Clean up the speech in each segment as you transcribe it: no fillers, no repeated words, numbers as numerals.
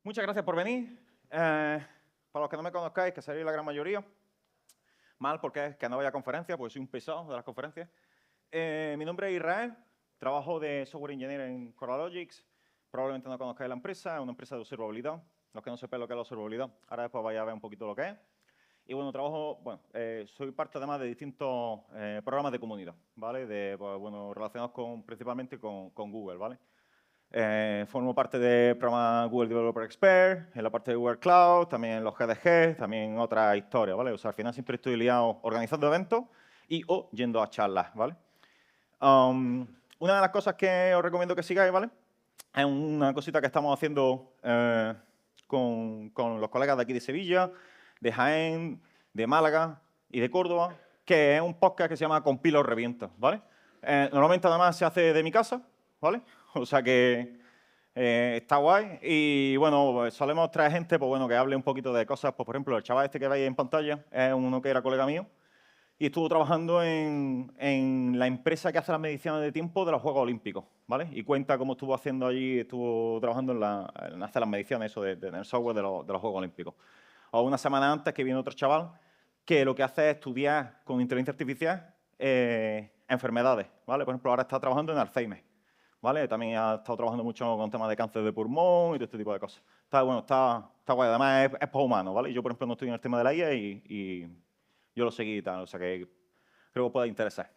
Muchas gracias por venir. Para los que no me conozcáis, que seréis la gran mayoría, mal porque es que no voy a conferencias, porque soy un pesado de las conferencias. Mi nombre es Israel, trabajo de software engineer en Coralogics. Probablemente no conozcáis la empresa, es una empresa de observabilidad. Los que no sepan lo que es la observabilidad, ahora después vais a ver un poquito lo que es. Y bueno, soy parte además de distintos programas de comunidad, ¿vale? Relacionados principalmente con Google, ¿vale? Formo parte del programa Google Developer Expert, en la parte de Google Cloud, también en los GDG, también en otras historias, ¿vale? O sea, al final siempre estoy liado organizando eventos y o yendo a charlas, ¿vale? Una de las cosas que os recomiendo que sigáis, ¿vale? Es una cosita que estamos haciendo con los colegas de aquí de Sevilla, de Jaén, de Málaga y de Córdoba, que es un podcast que se llama Compila o Revienta, ¿vale? Normalmente además se hace de mi casa, ¿vale? O sea que está guay. Y bueno, pues solemos traer gente pues bueno, que hable un poquito de cosas. Pues por ejemplo, el chaval este que veis en pantalla es uno que era colega mío y estuvo trabajando en la empresa que hace las mediciones de tiempo de los Juegos Olímpicos, ¿vale? Y cuenta cómo estuvo haciendo allí, estuvo trabajando en hacer las mediciones eso en el software de los Juegos Olímpicos. O una semana antes que viene otro chaval que lo que hace es estudiar con inteligencia artificial enfermedades, ¿vale? Por ejemplo, ahora está trabajando en Alzheimer, ¿vale? También ha estado trabajando mucho con temas de cáncer de pulmón y todo este tipo de cosas. Está guay. Además, es para humanos, ¿vale? Yo, por ejemplo, no estoy en el tema de la IA y yo lo seguí y tal, o sea que creo que pueda interesar.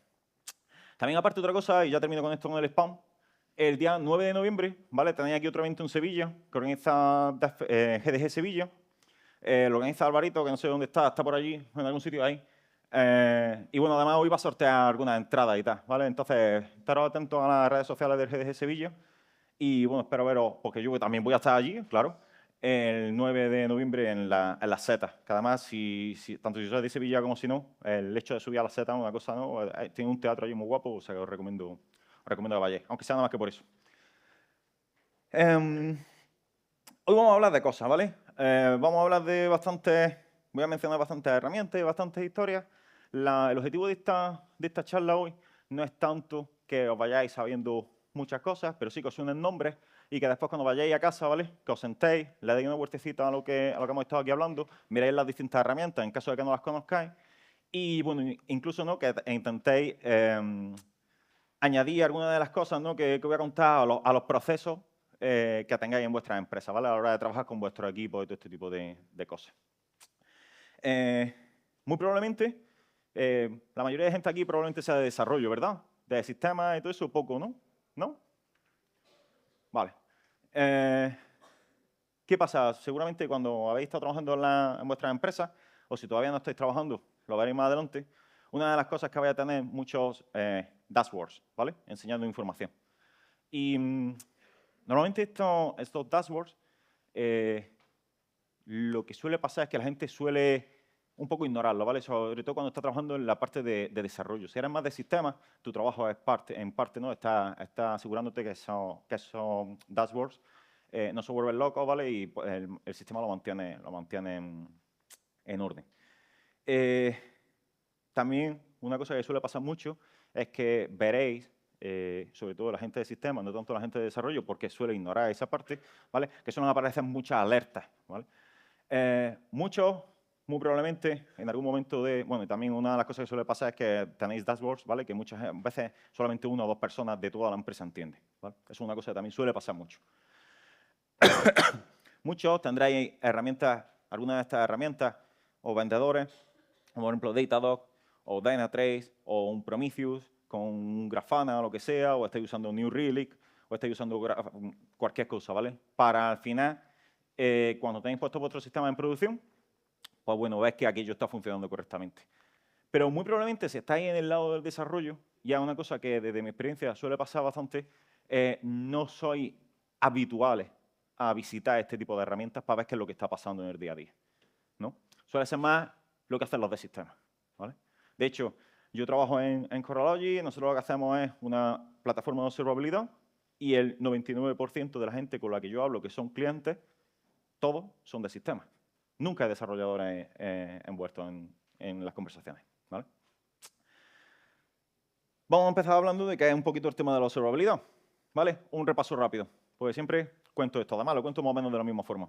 También, aparte, otra cosa, y ya termino con esto con el spam, el día 9 de noviembre, ¿vale? Tenéis aquí otro evento en Sevilla que organiza GDG Sevilla. Lo organiza Alvarito, que no sé dónde está por allí, en algún sitio ahí. Y bueno, además hoy va a sortear algunas entradas y tal, ¿vale? Entonces, estaros atentos a las redes sociales del GDG Sevilla. Y bueno, espero veros, porque yo también voy a estar allí, claro, el 9 de noviembre en la Zeta. Que además, tanto si sois de Sevilla como si no, el hecho de subir a la Zeta es una cosa, ¿no? Tiene un teatro allí muy guapo, o sea que os recomiendo que vayáis, aunque sea nada más que por eso. Em, Hoy vamos a hablar de cosas, ¿vale? Vamos a hablar voy a mencionar bastantes herramientas y bastantes historias. El objetivo de esta charla hoy no es tanto que os vayáis sabiendo muchas cosas, pero sí que os suenen nombres y que después cuando vayáis a casa, ¿vale? Que os sentéis, le deis una vueltecita a lo que hemos estado aquí hablando, miréis las distintas herramientas en caso de que no las conozcáis y, bueno, incluso, ¿no? Que intentéis añadir algunas de las cosas, ¿no? que voy a contar a los procesos que tengáis en vuestras empresas, ¿vale? A la hora de trabajar con vuestro equipo y todo este tipo de cosas. Muy probablemente, la mayoría de gente aquí probablemente sea de desarrollo, ¿verdad? De sistemas y todo eso, poco, ¿no? ¿No? Vale. ¿Qué pasa? Seguramente cuando habéis estado trabajando en vuestras empresas, o si todavía no estáis trabajando, lo veréis más adelante, una de las cosas que vais a tener muchos dashboards, ¿vale? Enseñando información. Y normalmente estos dashboards, lo que suele pasar es que la gente suele un poco ignorarlo, ¿vale? Sobre todo cuando está trabajando en la parte de desarrollo. Si eres más de sistemas, tu trabajo es en parte, ¿no? Está asegurándote que esos dashboards no se vuelven locos, ¿vale? Y pues, el sistema lo mantiene en orden. También una cosa que suele pasar mucho es que veréis, sobre todo la gente de sistemas, no tanto la gente de desarrollo, porque suele ignorar esa parte, ¿vale? Que suelen aparecer muchas alertas, ¿vale? Muchos, muy probablemente, en algún momento bueno, y también una de las cosas que suele pasar es que tenéis dashboards, ¿vale? Que muchas veces solamente una o dos personas de toda la empresa entiende, ¿vale? Es una cosa que también suele pasar mucho. Muchos tendréis herramientas, algunas de estas herramientas, o vendedores, como por ejemplo Datadog, o Dynatrace, o un Prometheus, con un Grafana o lo que sea, o estáis usando New Relic, o estáis usando cualquier cosa, ¿vale? Para al final, cuando tenéis puesto vuestro sistema en producción, pues bueno, ves que aquello está funcionando correctamente. Pero muy probablemente si estáis en el lado del desarrollo, ya una cosa que desde mi experiencia suele pasar bastante, no sois habituales a visitar este tipo de herramientas para ver qué es lo que está pasando en el día a día, ¿no? Suele ser más lo que hacen los de sistemas, ¿vale? De hecho, yo trabajo en Coralogy, nosotros lo que hacemos es una plataforma de observabilidad y el 99% de la gente con la que yo hablo, que son clientes, todos son de sistemas. Nunca hay desarrolladores envueltos en las conversaciones, ¿vale? Vamos a empezar hablando de qué es un poquito el tema de la observabilidad, ¿vale? Un repaso rápido, porque siempre cuento esto. Además, lo cuento más o menos de la misma forma.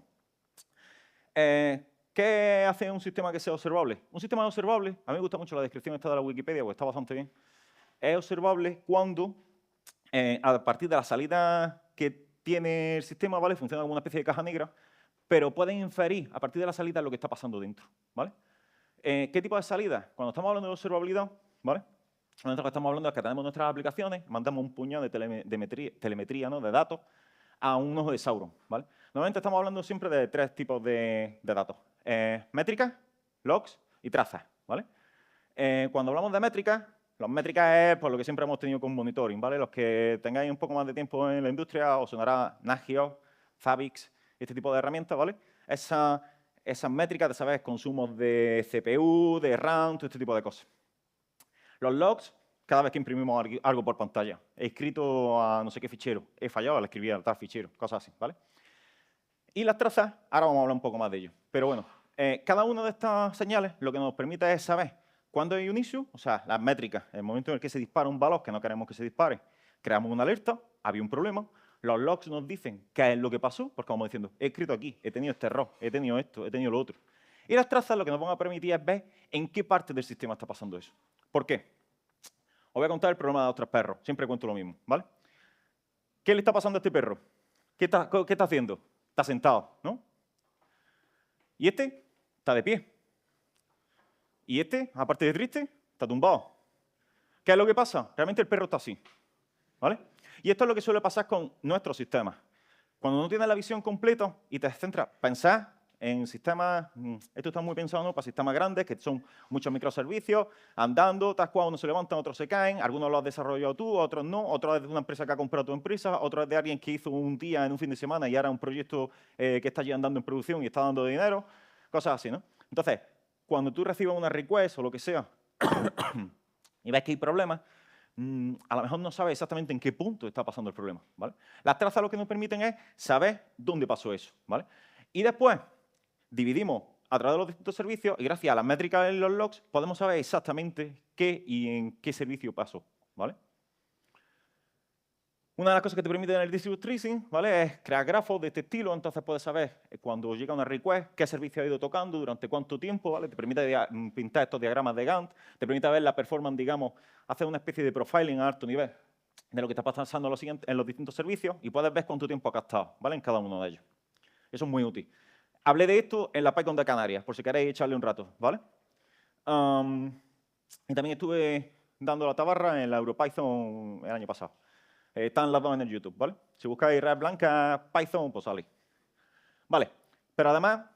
¿Qué hace un sistema que sea observable? Un sistema observable, a mí me gusta mucho la descripción esta de la Wikipedia, porque está bastante bien. Es observable cuando, a partir de la salida que tiene el sistema, ¿vale? Funciona como una especie de caja negra, pero pueden inferir a partir de la salida lo que está pasando dentro, ¿vale? ¿Qué tipo de salida? Cuando estamos hablando de observabilidad, ¿vale? Nosotros lo que estamos hablando es que tenemos nuestras aplicaciones, mandamos un puñado de telemetría, ¿no? De datos a un nodo de Sauron, ¿vale? Normalmente estamos hablando siempre de tres tipos de datos. Métricas, logs y trazas, ¿vale? Cuando hablamos de métricas, las métricas es por lo que siempre hemos tenido con monitoring, ¿vale? Los que tengáis un poco más de tiempo en la industria os sonará Nagios, Zabbix, este tipo de herramientas, ¿vale? Esas métricas de saber consumos de CPU, de RAM, todo este tipo de cosas. Los logs, cada vez que imprimimos algo por pantalla. He escrito a no sé qué fichero, he fallado al escribir a tal fichero, cosas así, ¿vale? Y las trazas, ahora vamos a hablar un poco más de ello. Pero bueno, cada una de estas señales lo que nos permite es saber cuándo hay un issue, o sea, las métricas, el momento en el que se dispara un valor que no queremos que se dispare, creamos una alerta, había un problema, los logs nos dicen qué es lo que pasó, porque vamos diciendo, he escrito aquí, he tenido este error, he tenido esto, he tenido lo otro. Y las trazas lo que nos van a permitir es ver en qué parte del sistema está pasando eso. ¿Por qué? Os voy a contar el problema de otros perros, siempre cuento lo mismo, ¿vale? ¿Qué le está pasando a este perro? ¿Qué está haciendo? Está sentado, ¿no? Y este está de pie. Y este, aparte de triste, está tumbado. ¿Qué es lo que pasa? Realmente el perro está así, ¿vale? Y esto es lo que suele pasar con nuestros sistemas. Cuando no tienes la visión completa y te centras, pensar en sistemas, esto está muy pensado, ¿no? Para sistemas grandes, que son muchos microservicios, andando, tal cual, unos se levantan, otros se caen, algunos los has desarrollado tú, otros no, otros es de una empresa que ha comprado tu empresa, otros es de alguien que hizo un día en un fin de semana y ahora un proyecto que está ya andando en producción y está dando dinero, cosas así, ¿no? Entonces, cuando tú recibes una request o lo que sea y ves que hay problemas, a lo mejor no sabes exactamente en qué punto está pasando el problema, ¿vale? Las trazas lo que nos permiten es saber dónde pasó eso, ¿vale? Y después dividimos a través de los distintos servicios y gracias a las métricas en los logs podemos saber exactamente qué y en qué servicio pasó, ¿vale? Una de las cosas que te permite en el Distributed Tracing, ¿vale? Es crear grafos de este estilo, entonces puedes saber cuando llega una request qué servicio ha ido tocando, durante cuánto tiempo, ¿vale? Te permite pintar estos diagramas de Gantt, te permite ver la performance, digamos, hacer una especie de profiling a alto nivel de lo que está pasando en los distintos servicios y puedes ver cuánto tiempo ha gastado, ¿vale? En cada uno de ellos. Eso es muy útil. Hablé de esto en la PyCon de Canarias, por si queréis echarle un rato, ¿vale? Y también estuve dando la tabarra en la EuroPython el año pasado. Están las dos en el YouTube, ¿vale? Si buscáis Red Blanca Python, pues sale. Vale, pero además,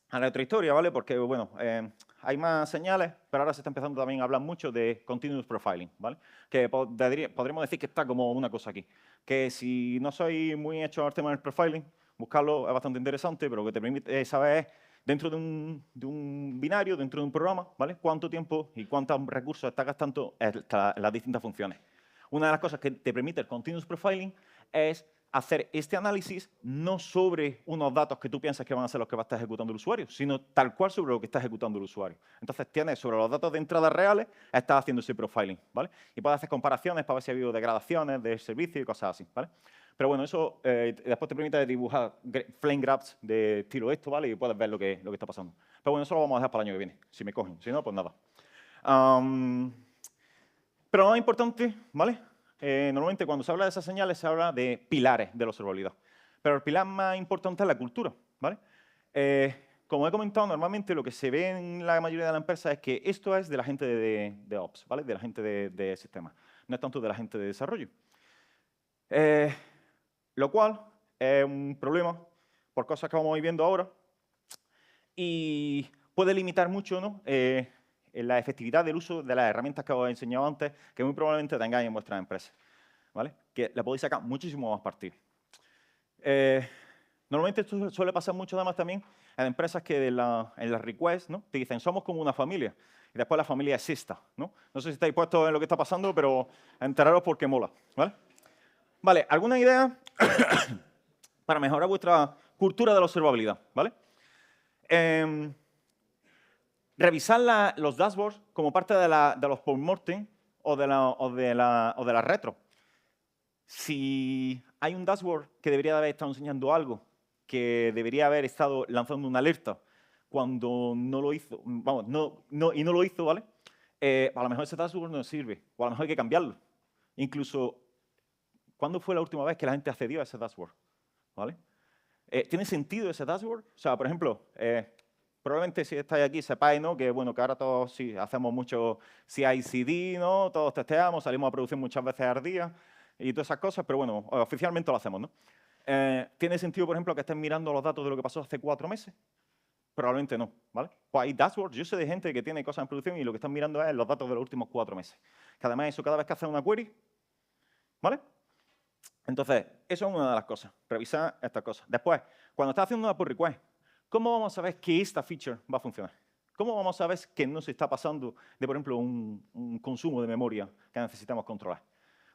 hay otra historia, ¿vale? Porque, bueno, hay más señales, pero ahora se está empezando también a hablar mucho de Continuous Profiling, ¿vale? Que podríamos decir que está como una cosa aquí. Que si no sois muy hechos al tema del profiling, buscarlo es bastante interesante, pero lo que te permite saber es, dentro de un binario, dentro de un programa, ¿vale? Cuánto tiempo y cuántos recursos está gastando las distintas funciones. Una de las cosas que te permite el Continuous Profiling es hacer este análisis no sobre unos datos que tú piensas que van a ser los que va a estar ejecutando el usuario, sino tal cual sobre lo que está ejecutando el usuario. Entonces, tienes sobre los datos de entrada reales, estás haciendo ese profiling, ¿vale? Y puedes hacer comparaciones para ver si ha habido degradaciones de servicio y cosas así, ¿vale? Pero bueno, eso después te permite dibujar flame graphs de estilo esto, ¿vale? Y puedes ver lo que está pasando. Pero bueno, eso lo vamos a dejar para el año que viene, si me cogen. Si no, pues nada. Pero lo más importante, ¿vale? Normalmente cuando se habla de esas señales se habla de pilares de la observabilidad. Pero el pilar más importante es la cultura, ¿vale? Como he comentado, normalmente lo que se ve en la mayoría de las empresas es que esto es de la gente de Ops, ¿vale? De la gente de sistemas. No es tanto de la gente de desarrollo. Lo cual es un problema por cosas que vamos viendo ahora y puede limitar mucho, ¿no? La efectividad del uso de las herramientas que os he enseñado antes, que muy probablemente tengáis en vuestras empresas, ¿vale? Que le podéis sacar muchísimo más partido. Normalmente esto suele pasar mucho además también en empresas que en las requests, ¿no? Te dicen, somos como una familia, y después la familia exista, ¿no? No sé si estáis puestos en lo que está pasando, pero enteraros porque mola, ¿vale? Vale, ¿alguna idea para mejorar vuestra cultura de la observabilidad, ¿vale? Revisar los dashboards como parte de los postmortem o de la retro. Si hay un dashboard que debería de haber estado enseñando algo, que debería haber estado lanzando una alerta cuando no lo hizo, vamos, y no lo hizo, ¿vale? A lo mejor ese dashboard no sirve, o a lo mejor hay que cambiarlo. Incluso, ¿cuándo fue la última vez que la gente accedió a ese dashboard? ¿Vale? ¿Tiene sentido ese dashboard? O sea, por ejemplo, probablemente si estáis aquí sepáis, ¿no? Que, bueno, que ahora todos sí hacemos mucho CI/CD, ¿no? Todos testeamos, salimos a producción muchas veces al día y todas esas cosas, pero bueno, oficialmente lo hacemos, ¿no? ¿Tiene sentido, por ejemplo, que estén mirando los datos de lo que pasó hace 4 meses? Probablemente no, ¿vale? Pues hay dashboards, yo sé de gente que tiene cosas en producción y lo que están mirando es los datos de los últimos 4 meses. Que además eso cada vez que hacen una query, ¿vale? Entonces, eso es una de las cosas, revisar estas cosas. Después, cuando estás haciendo una pull request, ¿cómo vamos a saber que esta feature va a funcionar? ¿Cómo vamos a saber que no se está pasando de, por ejemplo, un consumo de memoria que necesitamos controlar?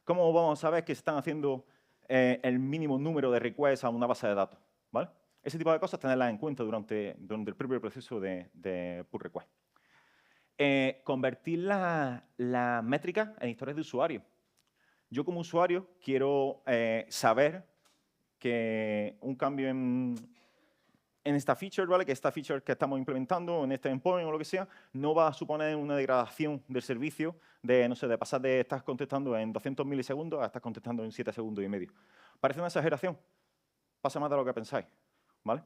¿Cómo vamos a saber que se están haciendo el mínimo número de requests a una base de datos? ¿Vale? Ese tipo de cosas tenerlas en cuenta durante el propio proceso de pull request. Convertir la métrica en historias de usuario. Yo como usuario quiero saber que un cambio en esta feature, ¿vale? Que esta feature que estamos implementando, en este endpoint o lo que sea, no va a suponer una degradación del servicio de, no sé, de pasar de estar contestando en 200 milisegundos a estar contestando en 7 segundos y medio. Parece una exageración. Pasa más de lo que pensáis, ¿vale?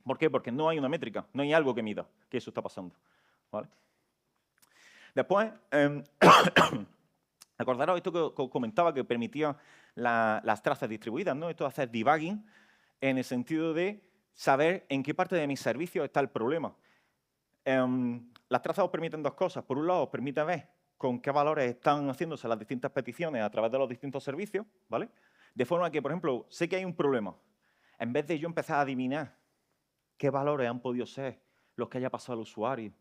¿Por qué? Porque no hay una métrica, no hay algo que mida que eso está pasando, ¿vale? Después, acordaros esto que os comentaba que permitía las trazas distribuidas, ¿no? Esto de hacer debugging en el sentido de saber en qué parte de mi servicio está el problema. Las trazas os permiten dos cosas. Por un lado, os permite ver con qué valores están haciéndose las distintas peticiones a través de los distintos servicios, ¿vale? De forma que, por ejemplo, sé que hay un problema. En vez de yo empezar a adivinar qué valores han podido ser los que haya pasado al usuario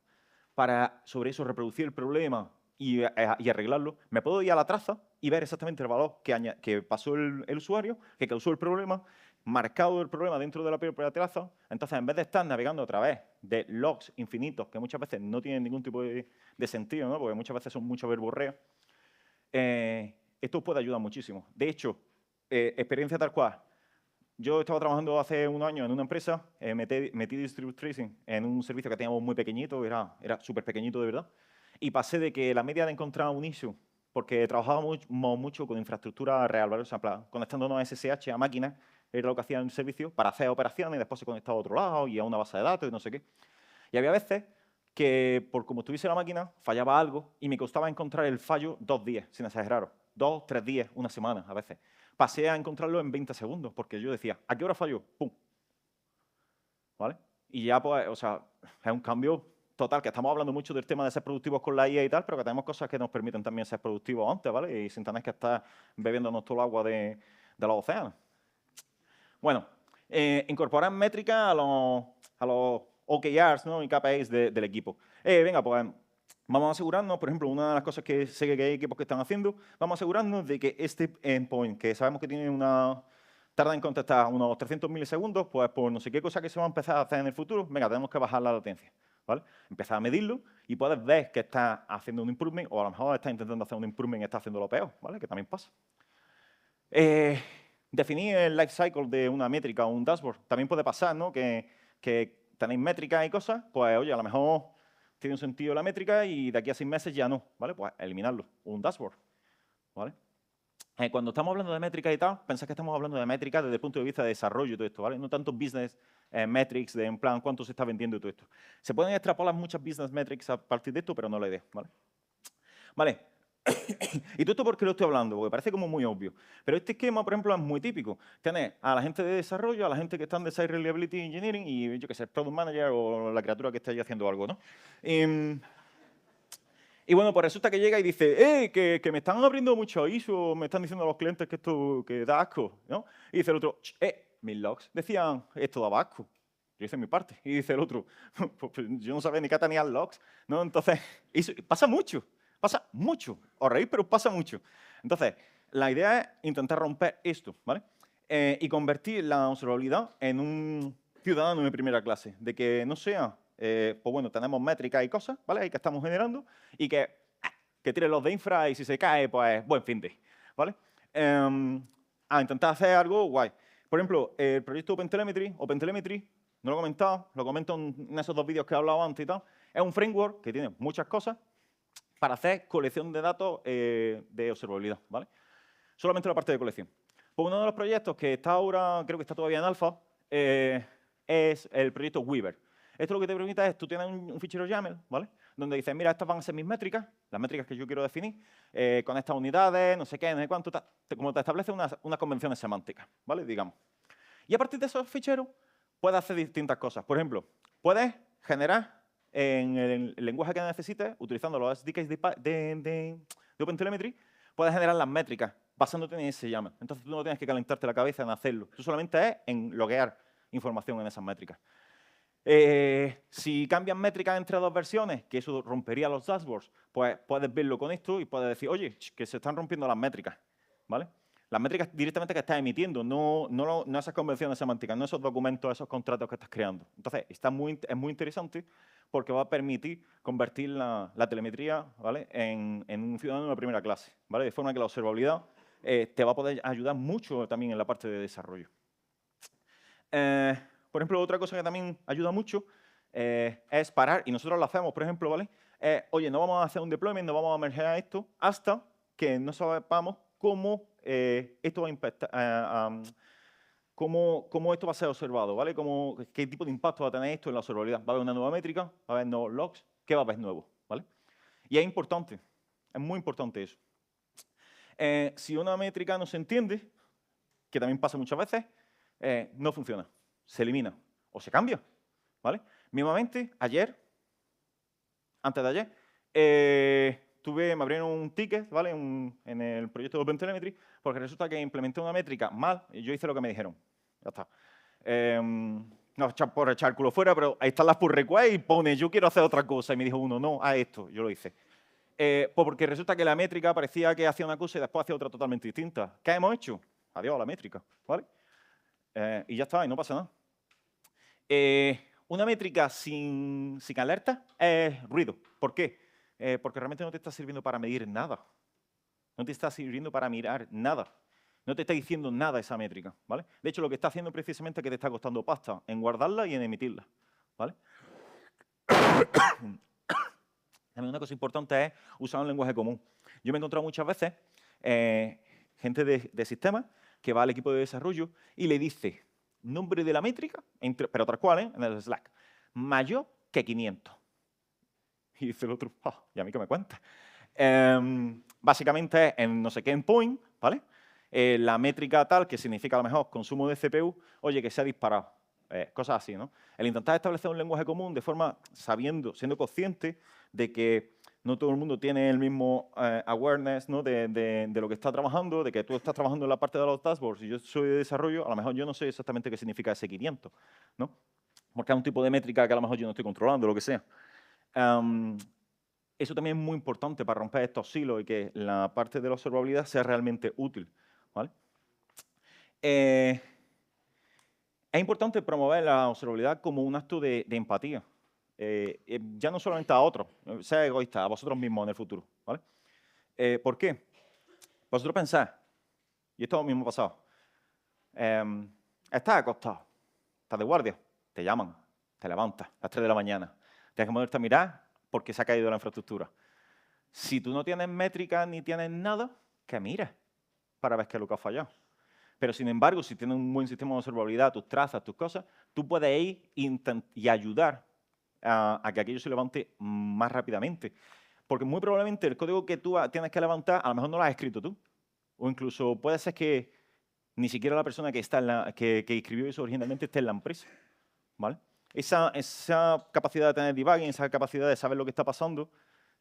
para sobre eso reproducir el problema y arreglarlo, me puedo ir a la traza y ver exactamente el valor que pasó el usuario, que causó el problema, marcado el problema dentro de la propia traza. Entonces, en vez de estar navegando a través de logs infinitos, que muchas veces no tienen ningún tipo de sentido, ¿no? Porque muchas veces son mucho verborrea, esto puede ayudar muchísimo. De hecho, experiencia tal cual. Yo estaba trabajando hace un año en una empresa, metí Distributed Tracing en un servicio que teníamos muy pequeñito, era súper pequeñito de verdad, y pasé de que la media de encontrar un issue, porque trabajábamos mucho con infraestructura real, ¿vale? O sea, conectándonos a SSH a máquinas, era lo que hacía el servicio, para hacer operaciones, y después se conectaba a otro lado y a una base de datos y no sé qué. Y había veces que, por como estuviese la máquina, fallaba algo y me costaba encontrar el fallo 2 días, sin exageraros. 2, 3 días, una semana a veces. Pasé a encontrarlo en 20 segundos, porque yo decía, ¿a qué hora falló? ¡Pum! ¿Vale? Y ya, pues, o sea, es un cambio total, que estamos hablando mucho del tema de ser productivos con la IA y tal, pero que tenemos cosas que nos permiten también ser productivos antes, ¿vale? Y sin tener que estar bebiéndonos todo el agua de los océanos. Bueno, incorporar métricas a los OKRs, ¿no? Y KPIs del equipo. Venga, pues vamos a asegurarnos, por ejemplo, una de las cosas que sé que hay equipos que están haciendo, vamos a asegurarnos de que este endpoint, que sabemos que tiene tarda en contestar unos 300 milisegundos, pues por no sé qué cosa que se va a empezar a hacer en el futuro, venga, tenemos que bajar la latencia, ¿vale? Empezar a medirlo y puedes ver que está haciendo un improvement o a lo mejor está intentando hacer un improvement y está haciendo lo peor, ¿vale? Que también pasa. Definir el life cycle de una métrica o un dashboard. También puede pasar, ¿no? Que tenéis métricas y cosas, pues oye, a lo mejor tiene un sentido la métrica y de aquí a 6 meses ya no, ¿vale? Pues eliminarlo, un dashboard, ¿vale? Cuando estamos hablando de métricas y tal, pensad que estamos hablando de métricas desde el punto de vista de desarrollo y todo esto, ¿vale? No tanto business metrics, de en plan cuánto se está vendiendo y todo esto. Se pueden extrapolar muchas business metrics a partir de esto, pero no la idea, ¿vale? Vale. ¿Y todo esto por qué lo estoy hablando? Porque parece como muy obvio. Pero este esquema, por ejemplo, es muy típico. Tienes a la gente de desarrollo, a la gente que está en Site Reliability Engineering y yo qué sé, el Product Manager o la criatura que esté ahí haciendo algo, ¿no? Y bueno, pues resulta que llega y dice, que me están abriendo mucho ISO, me están diciendo los clientes que esto que da asco, ¿no? Y dice el otro, mis logs decían, esto daba asco. Yo hice mi parte. Y dice el otro, pues yo no sabía ni qué tenían logs, ¿no? Entonces, eso pasa mucho. Pasa mucho. Os reís, pero pasa mucho. Entonces, la idea es intentar romper esto, ¿vale? Y convertir la observabilidad en un ciudadano de primera clase. De que no sea, pues bueno, tenemos métricas y cosas, ¿vale? Y que estamos generando. Y que tire los de infra y si se cae, pues buen fin de, ¿vale? a intentar hacer algo guay. Por ejemplo, el proyecto OpenTelemetry, no lo he comentado, lo comento en esos 2 vídeos que he hablado antes y tal, es un framework que tiene muchas cosas para hacer colección de datos de observabilidad, ¿vale? Solamente la parte de colección. Pues uno de los proyectos que está ahora, creo que está todavía en alfa, es el proyecto Weaver. Esto lo que te permite es, tú tienes un fichero YAML, ¿vale? Donde dices, mira, estas van a ser mis métricas, las métricas que yo quiero definir, con estas unidades, no sé qué, no sé cuánto, como te establece unas convenciones semánticas, ¿vale? Digamos. Y a partir de esos ficheros, puedes hacer distintas cosas. Por ejemplo, puedes generar en el lenguaje que necesites, utilizando los SDKs de OpenTelemetry, puedes generar las métricas basándote en ese YAML. Entonces, tú no tienes que calentarte la cabeza en hacerlo. Tú solamente es en loguear información en esas métricas. Si cambian métricas entre 2 versiones, que eso rompería los dashboards, pues puedes verlo con esto y puedes decir, oye, que se están rompiendo las métricas, ¿vale? Las métricas directamente que estás emitiendo, no esas convenciones semánticas, no esos documentos, esos contratos que estás creando. Entonces, es muy interesante porque va a permitir convertir la telemetría, ¿vale?, en un ciudadano de primera clase, ¿vale? De forma que la observabilidad te va a poder ayudar mucho también en la parte de desarrollo. Por ejemplo, otra cosa que también ayuda mucho es parar, y nosotros lo hacemos, por ejemplo, ¿vale? Oye, no vamos a hacer un deployment, no vamos a mergear esto hasta que no sepamos cómo esto va a impactar, cómo esto va a ser observado, ¿vale? ¿Qué tipo de impacto va a tener esto en la observabilidad? ¿Va a haber una nueva métrica? ¿Va a haber nuevos logs? ¿Qué va a haber nuevo? ¿Vale? Y es importante, es muy importante eso. Si una métrica no se entiende, que también pasa muchas veces, no funciona, se elimina o se cambia, ¿vale? Mismamente, antes de ayer, me abrieron un ticket, ¿vale? En el proyecto de OpenTelemetry, porque resulta que implementé una métrica mal y yo hice lo que me dijeron. Ya está. No por echar el culo fuera, pero ahí están las pull requests y pone, yo quiero hacer otra cosa. Y me dijo uno, no, haz esto. Yo lo hice. Pues porque resulta que la métrica parecía que hacía una cosa y después hacía otra totalmente distinta. ¿Qué hemos hecho? Adiós a la métrica, ¿vale? Y ya está, y no pasa nada. Una métrica sin alerta es ruido. ¿Por qué? Porque realmente no te está sirviendo para medir nada. No te está sirviendo para mirar nada. No te está diciendo nada esa métrica, ¿vale? De hecho, lo que está haciendo precisamente es que te está costando pasta en guardarla y en emitirla, ¿vale? También una cosa importante es usar un lenguaje común. Yo me he encontrado muchas veces gente de sistemas que va al equipo de desarrollo y le dice nombre de la métrica, pero tal cual, en el Slack, mayor que 500. Y dice el otro, ¿y a mí qué me cuentas? Básicamente es en no sé qué endpoint, ¿vale? La métrica tal, que significa a lo mejor consumo de CPU, oye, que se ha disparado. Cosas así, ¿no? El intentar establecer un lenguaje común de forma siendo consciente de que no todo el mundo tiene el mismo awareness, ¿no?, de lo que está trabajando, de que tú estás trabajando en la parte de los dashboards y yo soy de desarrollo, a lo mejor yo no sé exactamente qué significa ese 500, ¿no? Porque es un tipo de métrica que a lo mejor yo no estoy controlando, lo que sea. Eso también es muy importante para romper estos silos y que la parte de la observabilidad sea realmente útil, ¿vale? Es importante promover la observabilidad como un acto de empatía. Ya no solamente a otros, sea egoísta, a vosotros mismos en el futuro, ¿vale? ¿Por qué? Vosotros pensáis, y esto mismo ha pasado, estás acostado, estás de guardia, te llaman, te levantas a las 3 de la mañana, tienes que ponerte a mirar porque se ha caído la infraestructura. Si tú no tienes métricas ni tienes nada, que mires para ver qué es lo que ha fallado. Pero, sin embargo, si tienes un buen sistema de observabilidad, tus trazas, tus cosas, tú puedes ir y ayudar a que aquello se levante más rápidamente. Porque muy probablemente el código que tú tienes que levantar, a lo mejor no lo has escrito tú. O incluso puede ser que ni siquiera la persona que escribió eso originalmente esté en la empresa, ¿vale? Esa capacidad de tener debugging, esa capacidad de saber lo que está pasando,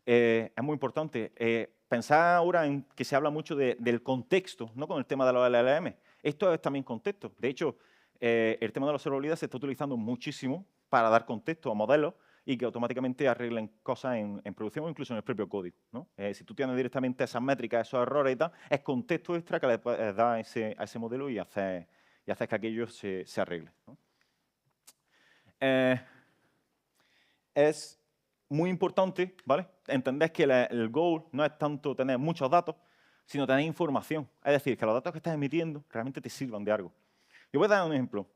es muy importante. Pensad ahora en que se habla mucho del contexto, ¿no?, con el tema de los LLM. Esto es también contexto. De hecho, el tema de la observabilidad se está utilizando muchísimo para dar contexto a modelos y que automáticamente arreglen cosas en producción o incluso en el propio código, ¿no? Si tú tienes directamente esas métricas, esos errores y tal, es contexto extra que le puedes dar a ese modelo y hacer que aquello se arregle, ¿no? Es muy importante, ¿vale?, entender que el goal no es tanto tener muchos datos, sino tener información. Es decir, que los datos que estás emitiendo realmente te sirvan de algo. Yo voy a dar un ejemplo.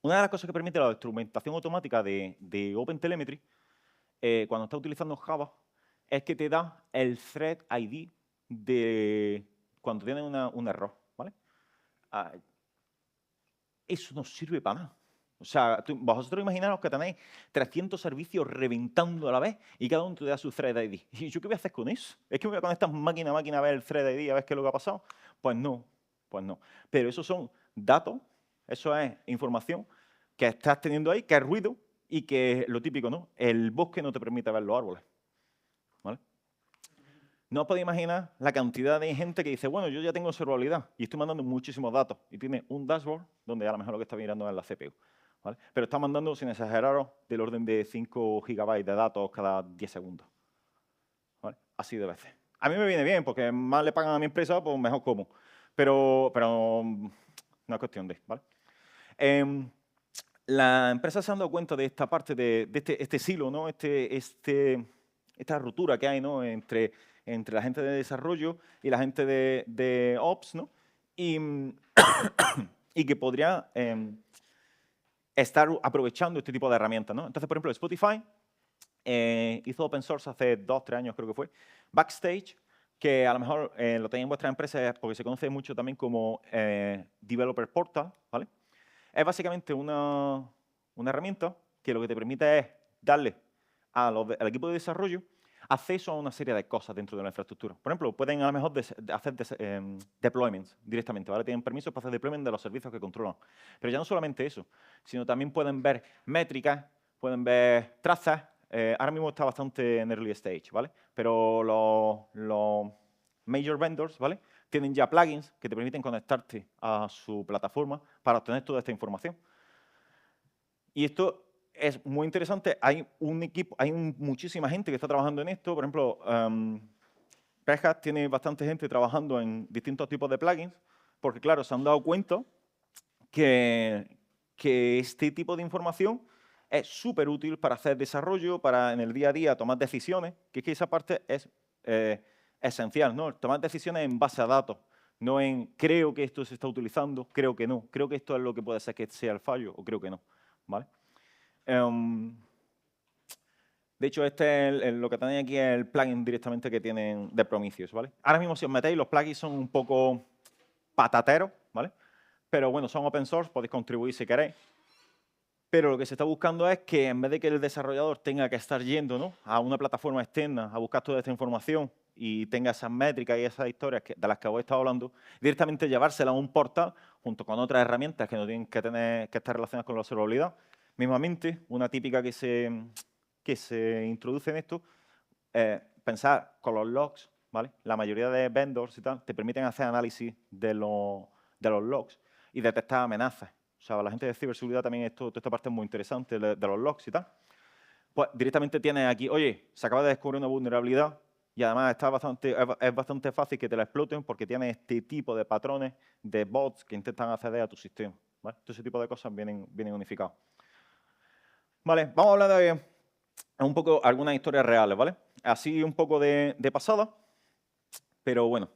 Una de las cosas que permite la instrumentación automática de OpenTelemetry, cuando estás utilizando Java, es que te da el thread ID de cuando tienes un error, ¿vale? Eso no sirve para nada. O sea, vosotros imaginaros que tenéis 300 servicios reventando a la vez y cada uno te da su thread ID. ¿Y yo qué voy a hacer con eso? ¿Es que me voy a conectar máquina a máquina a ver el thread ID a ver qué es lo que ha pasado? Pues no, pues no. Pero esos son datos, eso es información que estás teniendo ahí, que es ruido y que es lo típico, ¿no? El bosque no te permite ver los árboles, ¿vale? No os podéis imaginar la cantidad de gente que dice, bueno, yo ya tengo observabilidad y estoy mandando muchísimos datos. Y tiene un dashboard donde a lo mejor lo que está mirando es la CPU. ¿Vale? Pero está mandando, sin exageraros, del orden de 5 gigabytes de datos cada 10 segundos. ¿Vale? Así de veces. A mí me viene bien, porque más le pagan a mi empresa, pues mejor como. Pero no es cuestión de, ¿vale? La empresa se han dado cuenta de esta parte, de este silo, ¿no? Esta ruptura que hay, ¿no? entre la gente de desarrollo y la gente de Ops, ¿no? Y que podría estar aprovechando este tipo de herramientas, ¿no? Entonces, por ejemplo, Spotify hizo open source hace 2 o 3 años, creo que fue, Backstage, que a lo mejor lo tenéis en vuestra empresa porque se conoce mucho también como Developer Portal, ¿vale? Es básicamente una herramienta que lo que te permite es darle al equipo de desarrollo acceso a una serie de cosas dentro de la infraestructura. Por ejemplo, pueden a lo mejor hacer deployments directamente, ¿vale? Tienen permisos para hacer deployment de los servicios que controlan. Pero ya no solamente eso, sino también pueden ver métricas, pueden ver trazas. Ahora mismo está bastante en early stage, ¿vale? Pero los major vendors, ¿vale? Tienen ya plugins que te permiten conectarte a su plataforma para obtener toda esta información. Y esto es muy interesante. Hay un equipo, hay muchísima gente que está trabajando en esto. Por ejemplo, Red Hat tiene bastante gente trabajando en distintos tipos de plugins, porque claro, se han dado cuenta que este tipo de información es súper útil para hacer desarrollo, para en el día a día tomar decisiones, que es que esa parte es esencial, ¿no? Tomar decisiones en base a datos, no en creo que esto se está utilizando, creo que no, creo que esto es lo que puede ser que sea el fallo o creo que no, ¿vale? De hecho, este es lo que tenéis aquí es el plugin directamente que tienen de Prometheus, ¿vale? Ahora mismo si os metéis, los plugins son un poco patateros, ¿vale? Pero bueno, son open source, podéis contribuir si queréis. Pero lo que se está buscando es que en vez de que el desarrollador tenga que estar yendo, ¿no?, a una plataforma externa a buscar toda esta información y tenga esas métricas y esas historias de las que os he estado hablando, directamente llevársela a un portal junto con otras herramientas que no tienen que estar relacionadas con la observabilidad. Mismamente, una típica que se introduce en esto, pensar con los logs, ¿vale? La mayoría de vendors y tal te permiten hacer análisis de los logs y detectar amenazas. O sea, la gente de ciberseguridad también toda esta parte es muy interesante de los logs y tal. Pues directamente tienes aquí, oye, se acaba de descubrir una vulnerabilidad y además es bastante fácil que te la exploten porque tienes este tipo de patrones de bots que intentan acceder a tu sistema, ¿vale? Todo ese tipo de cosas vienen unificados. Vale, vamos a hablar de un poco algunas historias reales, ¿vale? Así un poco de pasada, pero bueno.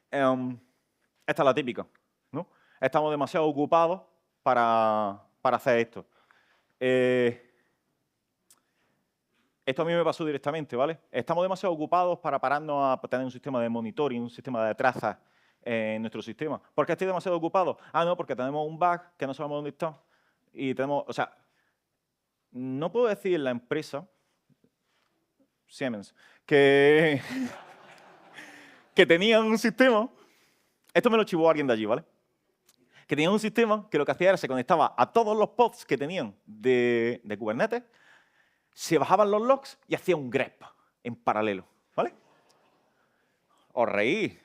Esta es la típica, ¿no? Estamos demasiado ocupados para hacer esto. Esto a mí me pasó directamente, ¿vale? Estamos demasiado ocupados para pararnos a tener un sistema de monitoring, un sistema de trazas en nuestro sistema. ¿Por qué estoy demasiado ocupado? Ah, no, porque tenemos un bug que no sabemos dónde está. Y tenemos, o sea, no puedo decir en la empresa, Siemens, que tenían un sistema, esto me lo chivó alguien de allí, ¿vale? Que tenían un sistema que lo que hacía era se conectaba a todos los pods que tenían de Kubernetes, se bajaban los logs y hacía un grep en paralelo, ¿vale? Os reí,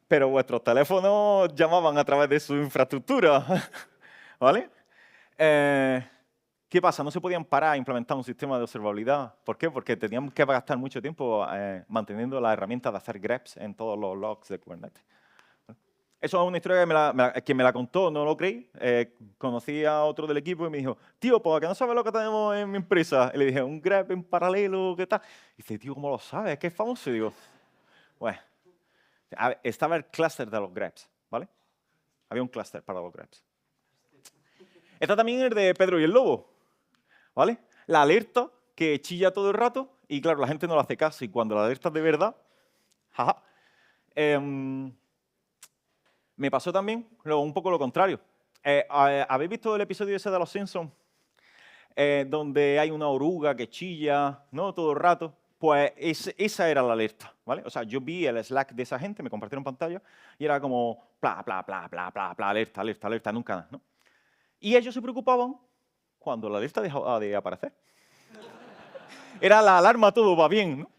pero vuestros teléfonos llamaban a través de su infraestructura, ¿vale? ¿Qué pasa? No se podían parar a implementar un sistema de observabilidad. ¿Por qué? Porque teníamos que gastar mucho tiempo manteniendo la herramienta de hacer greps en todos los logs de Kubernetes. Eso es una historia que me la contó, no lo creí. Conocí a otro del equipo y me dijo, tío, ¿por qué no sabes lo que tenemos en mi empresa? Y le dije, un grep en paralelo, ¿qué tal? Y dice, tío, ¿cómo lo sabes? Es que es famoso. Y digo, bueno, Estaba el clúster de los grabs, ¿vale? Había un clúster para los grabs. Está también el de Pedro y el Lobo, ¿vale? La alerta que chilla todo el rato y, claro, la gente no le hace caso. Y cuando la alerta es de verdad, jaja. Me pasó también un poco lo contrario. ¿Habéis visto el episodio ese de Los Simpsons? Donde hay una oruga que chilla, ¿no? Todo el rato. Pues esa era la alerta, ¿vale? O sea, yo vi el Slack de esa gente, me compartieron pantalla y era como bla, bla, bla, bla, bla, bla, alerta, alerta, alerta, nunca nada, ¿no? Y ellos se preocupaban cuando la alerta dejaba de aparecer. Era la alarma, todo va bien, ¿no?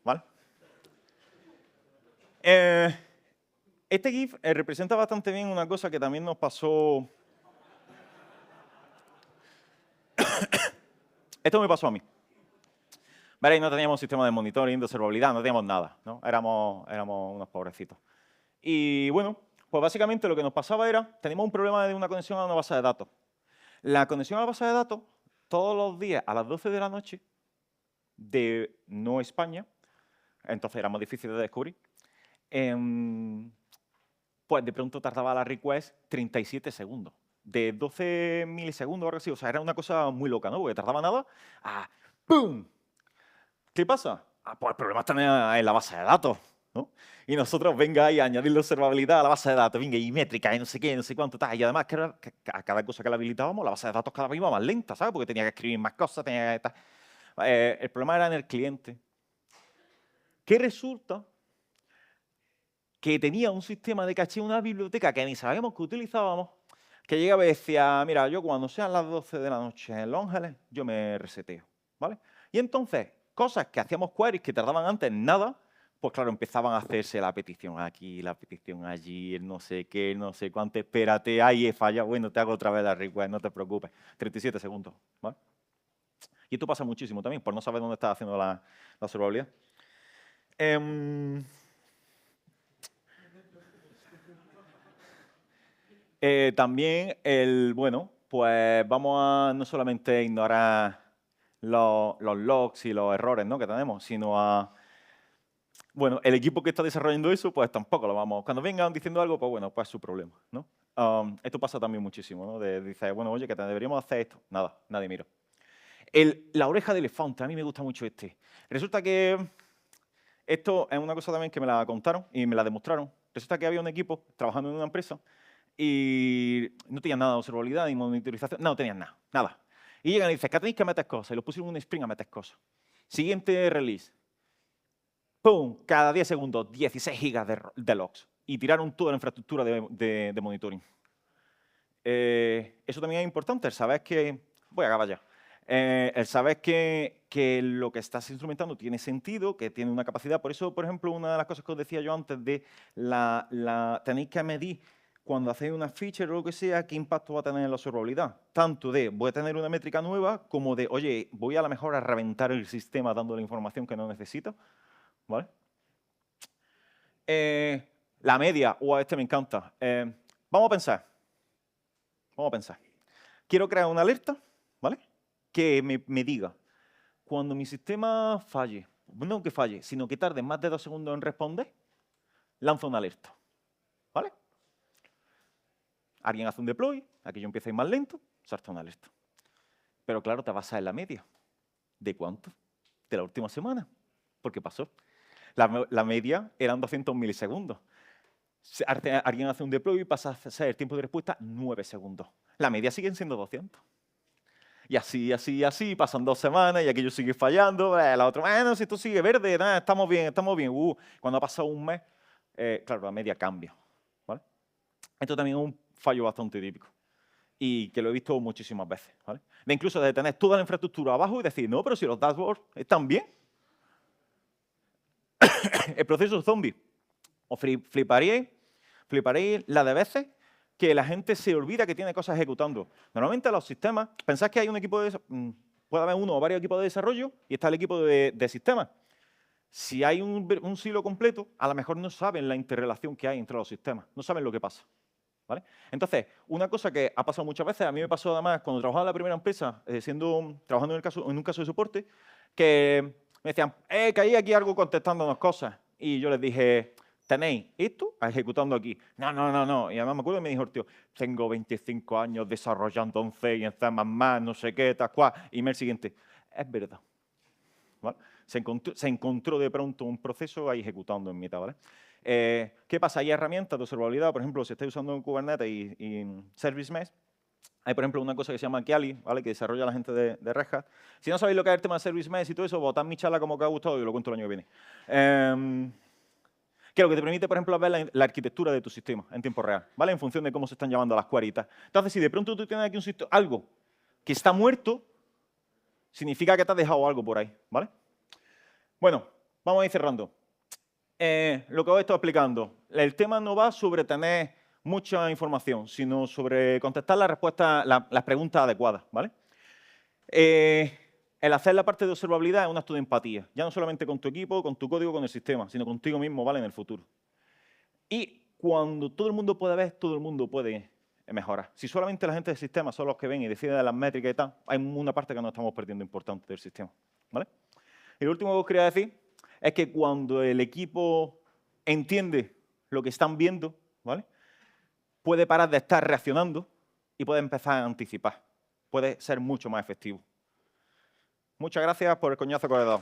¿Vale? Este GIF representa bastante bien una cosa que también nos pasó. Esto me pasó a mí. Veréis, no teníamos sistema de monitoring, de observabilidad, no teníamos nada, ¿no? Éramos unos pobrecitos. Y bueno, pues básicamente lo que nos pasaba era, teníamos un problema de una conexión a una base de datos. La conexión a la base de datos, todos los días a las 12 de la noche, de no España, entonces era más difícil de descubrir, pues de pronto tardaba la request 37 segundos. De 12 milisegundos o algo así, o sea, era una cosa muy loca, ¿no? Porque tardaba nada, ¡pum! ¿Qué pasa? Pues el problema está en la base de datos, ¿no? Y nosotros, venga ahí a añadirle observabilidad a la base de datos, venga, y métrica, y no sé qué, no sé cuánto, tal. Y además, que a cada cosa que la habilitábamos, la base de datos cada vez iba más lenta, ¿sabes? Porque tenía que escribir más cosas, tenía que tal. El problema era en el cliente. Que resulta que tenía un sistema de caché, una biblioteca que ni sabíamos que utilizábamos, que llegaba y decía, mira, yo cuando sean las 12 de la noche en Los Ángeles, yo me reseteo, ¿vale? Y entonces, cosas que hacíamos queries que tardaban antes nada, pues claro, empezaban a hacerse la petición aquí, la petición allí, el no sé qué, no sé cuánto, espérate, ahí he fallado, bueno, te hago otra vez la request, no te preocupes. 37 segundos, ¿vale? Y esto pasa muchísimo también, por no saber dónde estás haciendo la observabilidad. También bueno, pues vamos a no solamente ignorar los logs y los errores, ¿no? que tenemos, sino a, bueno, el equipo que está desarrollando eso, pues tampoco lo vamos. Cuando vengan diciendo algo, pues bueno, pues es su problema, ¿no? Esto pasa también muchísimo, ¿no? Dice, bueno, oye, que deberíamos hacer esto. Nada, nadie mira. La oreja de elefante, a mí me gusta mucho este. Resulta que esto es una cosa también que me la contaron y me la demostraron. Resulta que había un equipo trabajando en una empresa y no tenían nada de observabilidad ni monitorización, no tenían nada, nada. Y llegan y dicen que tenéis que meter cosas, y los pusieron un sprint a meter cosas. Siguiente release, ¡pum! Cada 10 segundos, 16 gigas de logs. Y tiraron toda la infraestructura de monitoring. Eso también es importante, el saber que... Voy a acabar ya. El saber que lo que estás instrumentando tiene sentido, que tiene una capacidad. Por eso, por ejemplo, una de las cosas que os decía yo antes de tenéis que medir cuando hacéis una feature o lo que sea, qué impacto va a tener en la observabilidad. Tanto de voy a tener una métrica nueva, como de, oye, voy a lo mejor a reventar el sistema dando la información que no necesito. ¿Vale? La media, este me encanta. Vamos a pensar. Vamos a pensar. Quiero crear una alerta, ¿vale? Que me diga, cuando mi sistema falle, no que falle, sino que tarde más de 2 segundos en responder, lanza una alerta, ¿vale? Alguien hace un deploy, aquello empieza a ir más lento, salta una alerta. Pero claro, te basas en la media. ¿De cuánto? De la última semana. ¿Por qué pasó? La media eran 200 milisegundos. Alguien hace un deploy y pasa a ser el tiempo de respuesta 9 segundos. La media siguen siendo 200. Y así, pasan 2 semanas y aquello sigue fallando. La otra, bueno, si esto sigue verde, nada, estamos bien, estamos bien. Cuando ha pasado un mes, claro, la media cambia. ¿Vale? Esto también es un fallo bastante típico y que lo he visto muchísimas veces. ¿Vale? De incluso de tener toda la infraestructura abajo y decir, no, pero si los dashboards están bien. El proceso zombie. Os fliparéis la de veces que la gente se olvida que tiene cosas ejecutando. Normalmente los sistemas, pensad que hay un equipo puede haber uno o varios equipos de desarrollo y está el equipo de sistemas. Si hay un silo completo, a lo mejor no saben la interrelación que hay entre los sistemas, no saben lo que pasa. ¿Vale? Entonces, una cosa que ha pasado muchas veces, a mí me pasó además cuando trabajaba en la primera empresa, trabajando en un caso de soporte, que me decían, que hay aquí algo contestándonos cosas. y yo les dije, ¿tenéis esto ejecutando aquí? No, no, no, no. Y además me acuerdo que me dijo el tío, tengo 25 años desarrollando en C y en C++, no sé qué, tal cual. Y el siguiente, es verdad. ¿Vale? Se encontró de pronto un proceso ahí ejecutando en mitad, ¿vale? ¿Qué pasa? Hay herramientas de observabilidad, por ejemplo, si estáis usando en Kubernetes y Service Mesh, hay, por ejemplo, una cosa que se llama Kiali, ¿vale? Que desarrolla la gente de Red Hat. Si no sabéis lo que es el tema de Service Mesh y todo eso, votad mi charla como que ha gustado y lo cuento el año que viene. Que lo que te permite, por ejemplo, es ver la arquitectura de tu sistema en tiempo real, ¿vale? En función de cómo se están llevando las queries y tal. Entonces, si de pronto tú tienes aquí algo que está muerto, significa que te has dejado algo por ahí, ¿vale? Bueno, vamos a ir cerrando. Lo que os he estado explicando, el tema no va sobre tener mucha información, sino sobre contestar las preguntas adecuadas, ¿vale? El hacer la parte de observabilidad es un acto de empatía, ya no solamente con tu equipo, con tu código, con el sistema, sino contigo mismo, ¿vale? En el futuro. Y cuando todo el mundo puede ver, todo el mundo puede mejorar. Si solamente la gente del sistema son los que ven y deciden de las métricas y tal, hay una parte que nos estamos perdiendo importante del sistema, ¿vale? Y lo último que os quería decir es que cuando el equipo entiende lo que están viendo, ¿vale? Puede parar de estar reaccionando y puede empezar a anticipar. Puede ser mucho más efectivo. Muchas gracias por el coñazo que os he dado.